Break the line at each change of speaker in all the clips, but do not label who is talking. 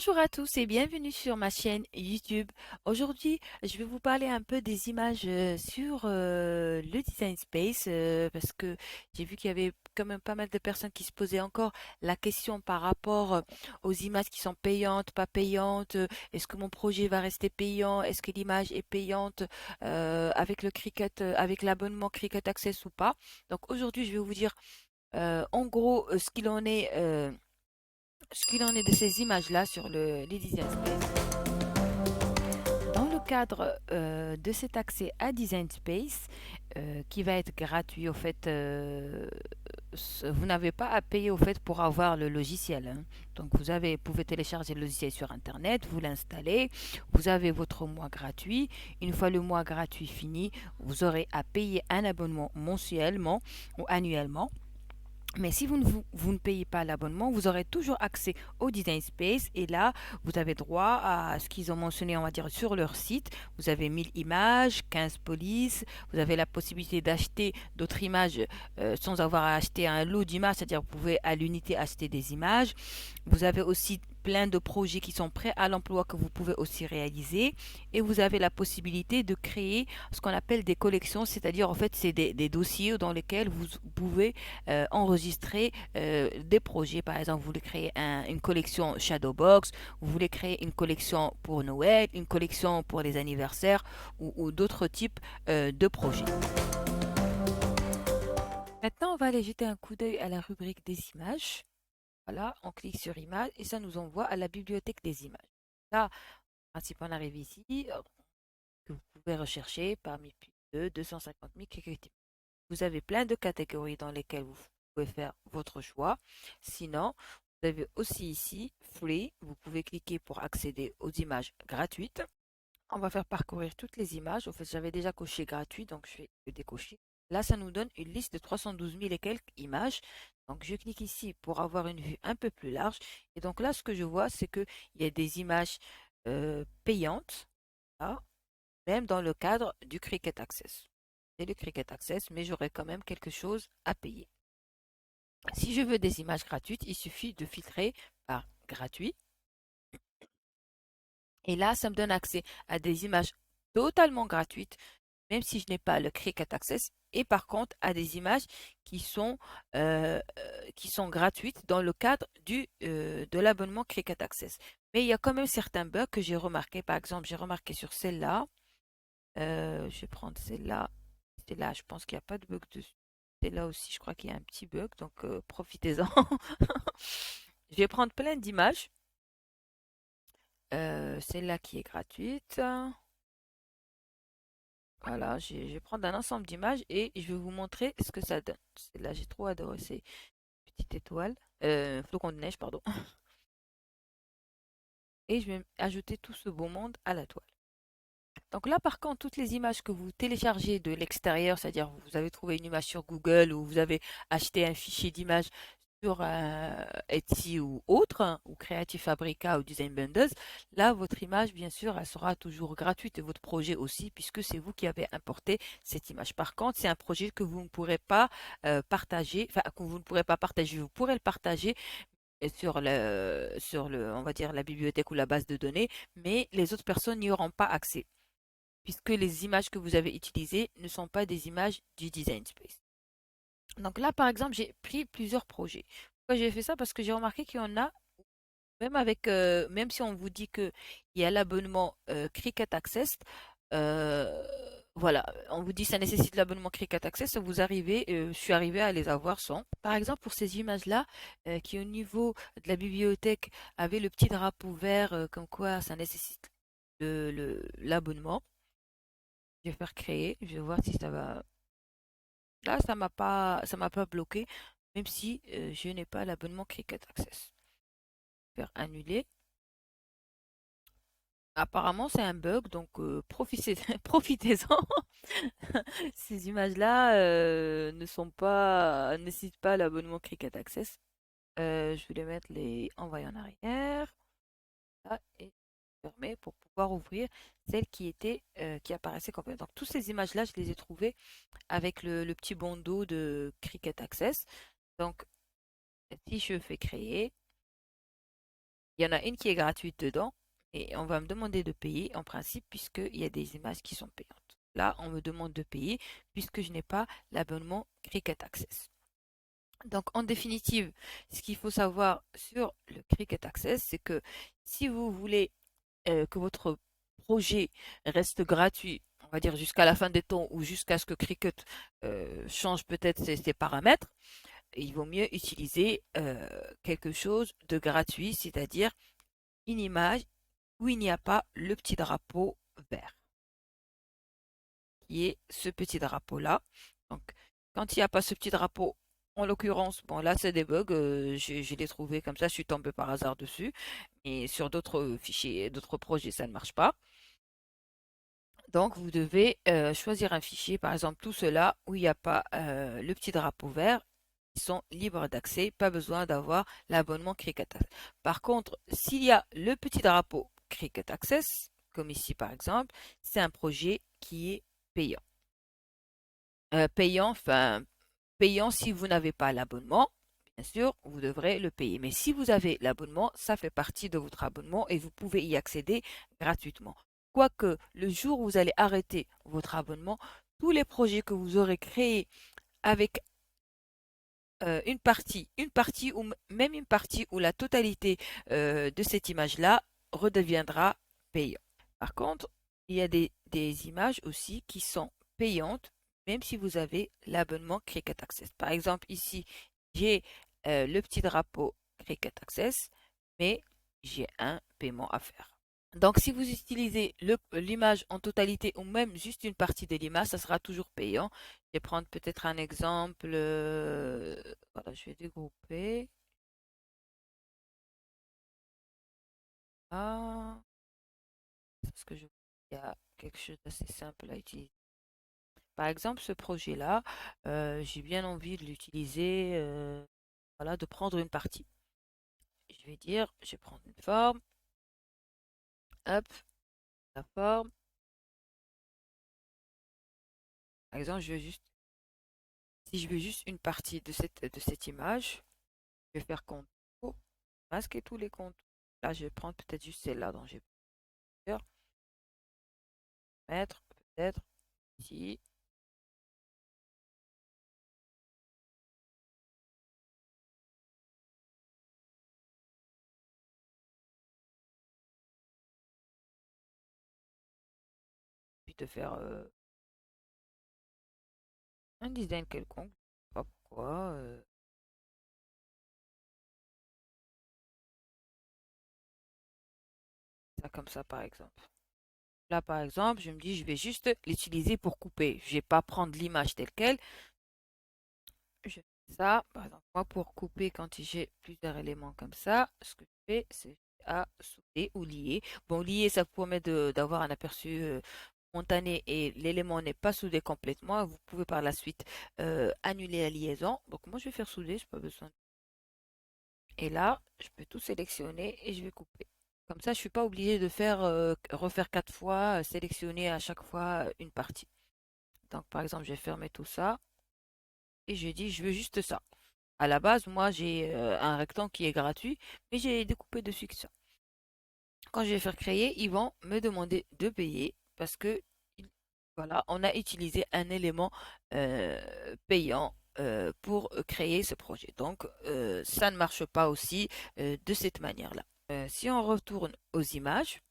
Bonjour à tous et bienvenue sur ma chaîne YouTube. Aujourd'hui, je vais vous parler un peu des images sur le Design Space parce que j'ai vu qu'il y avait quand même pas mal de personnes qui se posaient encore la question par rapport aux images qui sont payantes, pas payantes. Est-ce que mon projet va rester payant? Est-ce que l'image est payante avec le Cricut, avec l'abonnement Cricut Access ou pas? Donc aujourd'hui, je vais vous dire en gros ce qu'il en est de ces images-là sur les Design Space. Dans le cadre de cet accès à Design Space, qui va être gratuit, au fait, vous n'avez pas à payer au fait pour avoir le logiciel, hein. Donc pouvez télécharger le logiciel sur Internet, vous l'installez, vous avez votre mois gratuit. Une fois le mois gratuit fini, vous aurez à payer un abonnement mensuellement ou annuellement. Mais si vous ne payez pas l'abonnement, vous aurez toujours accès au Design Space et là, vous avez droit à ce qu'ils ont mentionné, on va dire, sur leur site. Vous avez 1000 images, 15 polices, vous avez la possibilité d'acheter d'autres images sans avoir à acheter un lot d'images, c'est-à-dire vous pouvez à l'unité acheter des images. Vous avez aussi plein de projets qui sont prêts à l'emploi que vous pouvez aussi réaliser et vous avez la possibilité de créer ce qu'on appelle des collections, c'est-à-dire en fait c'est des dossiers dans lesquels vous pouvez enregistrer des projets. Par exemple, vous voulez créer une collection Shadowbox, vous voulez créer une collection pour Noël, une collection pour les anniversaires ou d'autres types de projets. Maintenant, on va aller jeter un coup d'œil à la rubrique des images. Voilà, on clique sur images et ça nous envoie à la bibliothèque des images. Là, en principe, on arrive ici, que vous pouvez rechercher parmi plus de 250 000 catégories. Vous avez plein de catégories dans lesquelles vous pouvez faire votre choix. Sinon, vous avez aussi ici Free. Vous pouvez cliquer pour accéder aux images gratuites. On va faire parcourir toutes les images. En fait, j'avais déjà coché gratuit, donc je vais le décocher. Là, ça nous donne une liste de 312 000 et quelques images. Donc, je clique ici pour avoir une vue un peu plus large. Et donc là, ce que je vois, c'est qu'il y a des images payantes, là, même dans le cadre du Cricut Access. C'est le Cricut Access, mais j'aurai quand même quelque chose à payer. Si je veux des images gratuites, il suffit de filtrer par gratuit. Et là, ça me donne accès à des images totalement gratuites, même si je n'ai pas le Cricut Access. Et par contre, à des images qui sont gratuites dans le cadre de l'abonnement Cricut Access. Mais il y a quand même certains bugs que j'ai remarqués. Par exemple, j'ai remarqué sur celle-là. Je vais prendre celle-là. Celle-là, je pense qu'il n'y a pas de bug dessus. Celle-là aussi, je crois qu'il y a un petit bug, donc profitez-en. Je vais prendre plein d'images. Celle-là qui est gratuite. Voilà, je vais prendre un ensemble d'images et je vais vous montrer ce que ça donne. Celle-là, j'ai trop adoré ces petites étoiles. Flocons de neige, pardon. Et je vais ajouter tout ce beau monde à la toile. Donc là, par contre, toutes les images que vous téléchargez de l'extérieur, c'est-à-dire vous avez trouvé une image sur Google ou vous avez acheté un fichier d'image sur Etsy ou autre, hein, ou Creative Fabrica ou Design Bundles, là, votre image, bien sûr, elle sera toujours gratuite et votre projet aussi, puisque c'est vous qui avez importé cette image. Par contre, c'est un projet que vous ne pourrez pas partager, enfin, que vous ne pourrez pas partager, vous pourrez le partager on va dire, la bibliothèque ou la base de données, mais les autres personnes n'y auront pas accès puisque les images que vous avez utilisées ne sont pas des images du Design Space. Donc là, par exemple, j'ai pris plusieurs projets. Pourquoi j'ai fait ça? Parce que j'ai remarqué qu'il y en a, même si on vous dit qu'il y a l'abonnement Cricut Access, euh, voilà, on vous dit que ça nécessite l'abonnement Cricut Access, je suis arrivé à les avoir sans. Par exemple, pour ces images-là, qui au niveau de la bibliothèque avaient le petit drapeau vert, comme quoi ça nécessite l'abonnement. Je vais faire créer, je vais voir si ça va. Là, ça m'a pas bloqué, même si je n'ai pas l'abonnement Cricut Access. Faire annuler. Apparemment, c'est un bug, donc profitez-en. Ces images-là ne nécessitent pas l'abonnement Cricut Access. Je vais les mettre les envoyer en arrière. Là, et fermer pour pouvoir ouvrir celles qui apparaissaient complètement. Donc, toutes ces images-là, je les ai trouvées avec le petit bandeau de Cricut Access. Donc, si je fais créer, Il y en a une qui est gratuite dedans et on va me demander de payer en principe puisqu'il y a des images qui sont payantes. Là, on me demande de payer puisque je n'ai pas l'abonnement Cricut Access. Donc, en définitive, ce qu'il faut savoir sur le Cricut Access, c'est que si vous voulez que votre projet reste gratuit, on va dire jusqu'à la fin des temps ou jusqu'à ce que Cricut change peut-être ses paramètres, il vaut mieux utiliser quelque chose de gratuit, c'est-à-dire une image où il n'y a pas le petit drapeau vert, qui est ce petit drapeau-là. Donc, quand il n'y a pas ce petit drapeau, en l'occurrence, bon là c'est des bugs, je l'ai trouvé comme ça, je suis tombé par hasard dessus, mais sur d'autres fichiers, d'autres projets, ça ne marche pas. Donc, vous devez choisir un fichier, par exemple tout cela où il n'y a pas le petit drapeau vert. Ils sont libres d'accès, pas besoin d'avoir l'abonnement Cricut Access. Par contre, s'il y a le petit drapeau Cricut Access, comme ici par exemple, c'est un projet qui est payant. Payant si vous n'avez pas l'abonnement, bien sûr, vous devrez le payer. Mais si vous avez l'abonnement, ça fait partie de votre abonnement et vous pouvez y accéder gratuitement. Quoique, le jour où vous allez arrêter votre abonnement, tous les projets que vous aurez créés avec une partie ou même une partie ou la totalité de cette image-là redeviendra payant. Par contre, il y a des images aussi qui sont payantes, même si vous avez l'abonnement Cricut Access. Par exemple, ici, j'ai le petit drapeau Cricut Access, mais j'ai un paiement à faire. Donc, si vous utilisez l'image en totalité ou même juste une partie de l'image, ça sera toujours payant. Je vais prendre peut-être un exemple. Voilà, je vais dégrouper. Ah, parce que il y a quelque chose d'assez simple à utiliser. Par exemple, ce projet-là, j'ai bien envie de l'utiliser, voilà, de prendre une partie. Je vais dire, je vais prendre une forme, hop, la forme. Par exemple, si je veux juste une partie de cette image, je vais faire contour, masquer tous les contours. Là, je vais prendre peut-être juste celle-là dont j'ai peur. Mettre peut-être ici. Puis de faire un design quelconque. Je sais pas pourquoi. Ça comme ça par exemple. Là par exemple, je me dis je vais juste l'utiliser pour couper. Je vais pas prendre l'image telle quelle. Je fais ça. Par exemple, moi pour couper quand j'ai plusieurs éléments comme ça, ce que je fais, c'est à souder ou lier. Bon, lier, ça permet d'avoir un aperçu spontané et l'élément n'est pas soudé complètement. Vous pouvez par la suite annuler la liaison. Donc moi je vais faire souder, je n'ai pas besoin. Et là, je peux tout sélectionner et je vais couper. Comme ça, je ne suis pas obligé de refaire 4 fois, sélectionner à chaque fois une partie. Donc, par exemple, je vais fermer tout ça et je dis, je veux juste ça. À la base, moi, j'ai un rectangle qui est gratuit, mais j'ai découpé dessus que ça. Quand je vais faire créer, ils vont me demander de payer parce que, voilà, on a utilisé un élément payant pour créer ce projet. Donc, ça ne marche pas aussi de cette manière-là. Si on retourne aux images,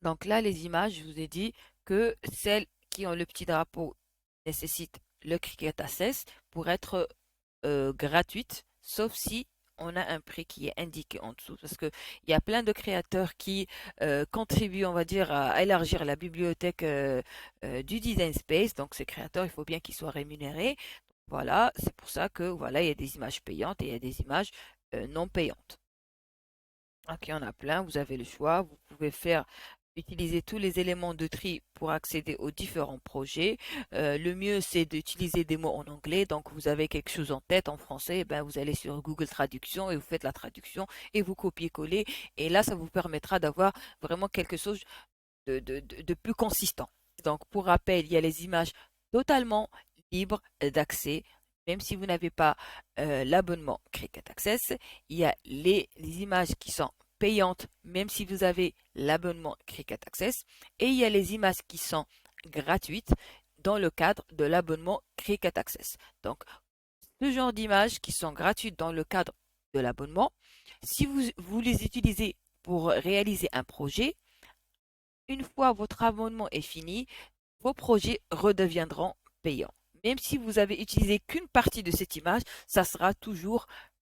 donc là, les images, je vous ai dit que celles qui ont le petit drapeau nécessitent le Cricut Access pour être gratuites, sauf si on a un prix qui est indiqué en dessous. Parce qu'il y a plein de créateurs qui contribuent, on va dire, à élargir la bibliothèque du Design Space. Donc, ces créateurs, il faut bien qu'ils soient rémunérés. Voilà, c'est pour ça que voilà, il y a des images payantes et il y a des images non payantes. Donc, il y en a plein, vous avez le choix. Vous pouvez utiliser tous les éléments de tri pour accéder aux différents projets. Le mieux, c'est d'utiliser des mots en anglais. Donc, vous avez quelque chose en tête en français, ben, vous allez sur Google Traduction et vous faites la traduction et vous copiez-coller. Et là, ça vous permettra d'avoir vraiment quelque chose de plus consistant. Donc, pour rappel, il y a les images totalement libres d'accès. Même si vous n'avez pas l'abonnement Cricut Access, il y a les images qui sont payantes, même si vous avez l'abonnement Cricut Access, et il y a les images qui sont gratuites dans le cadre de l'abonnement Cricut Access. Donc, ce genre d'images qui sont gratuites dans le cadre de l'abonnement, si vous les utilisez pour réaliser un projet, une fois votre abonnement est fini, vos projets redeviendront payants. Même si vous avez utilisé qu'une partie de cette image, ça sera toujours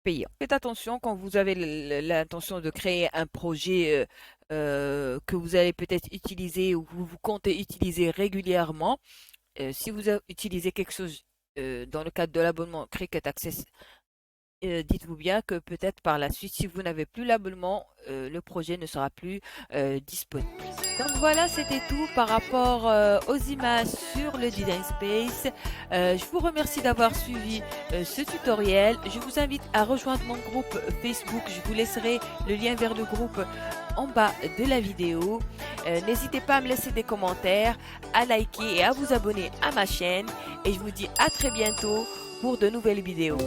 payant. Faites attention quand vous avez l'intention de créer un projet que vous allez peut-être utiliser ou que vous comptez utiliser régulièrement. Si vous utilisez quelque chose dans le cadre de l'abonnement Cricut Access, dites-vous bien que peut-être par la suite, si vous n'avez plus l'abonnement, le projet ne sera plus disponible. Donc voilà, c'était tout par rapport aux images sur le Design Space. Je vous remercie d'avoir suivi ce tutoriel. Je vous invite à rejoindre mon groupe Facebook. Je vous laisserai le lien vers le groupe en bas de la vidéo. N'hésitez pas à me laisser des commentaires, à liker et à vous abonner à ma chaîne. Et je vous dis à très bientôt pour de nouvelles vidéos.